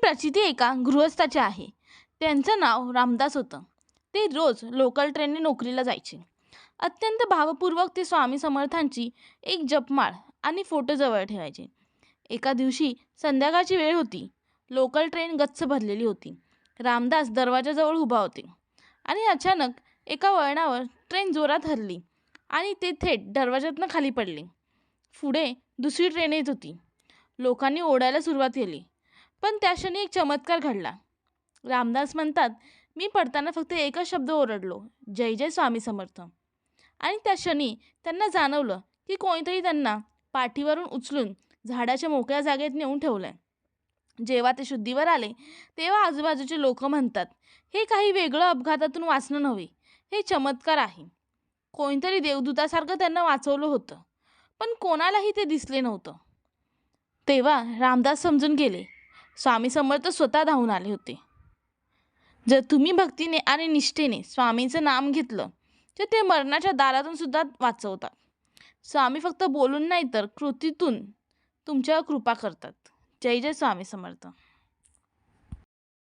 प्रचिती एका गृहस्थाची आहे. त्यांचं नाव रामदास होतं. ते रोज लोकल ट्रेनने नोकरीला जायचे. अत्यंत भावपूर्वक ते स्वामी समर्थांची एक जपमाळ आणि फोटो जवळ ठेवायचे. एका दिवशी संध्याकाळची वेळ होती. लोकल ट्रेन गच्च भरलेली होती. रामदास दरवाजाजवळ उभा होते आणि अचानक एका वळणावर ट्रेन जोरात हलली आणि ते थेट दरवाजातनं खाली पडले. पुढे दुसरी ट्रेन येत होती. लोकांनी ओरडायला सुरुवात केली. पण त्या क्षणी एक चमत्कार घडला. रामदास म्हणतात, मी पडताना फक्त एकच शब्द ओरडलो, जय जय स्वामी समर्थ. आणि त्या क्षणी त्यांना जाणवलं की कोणीतरी त्यांना पाठीवरून उचलून झाडाच्या मोकळ्या जागेत नेऊन ठेवलंय. जेव्हा ते शुद्धीवर आले तेव्हा आजूबाजूचे लोक म्हणतात, हे काही वेगळं अपघातातून वाचणं नव्हे, हे चमत्कार आहे. कोणीतरी देवदूतासारखं त्यांना वाचवलं होतं, पण कोणालाही ते दिसले नव्हतं. तेव्हा रामदास समजून गेले, स्वामी समर्थ स्वतः धावून आले होते. जर तुम्ही भक्तीने आणि निष्ठेने स्वामींचं नाम घेतलं तर ते मरणाच्या दारातून सुद्धा वाचवतात. स्वामी फक्त बोलून नाही तर कृतीतून तुमच्यावर कृपा करतात. जय जय स्वामी समर्थ.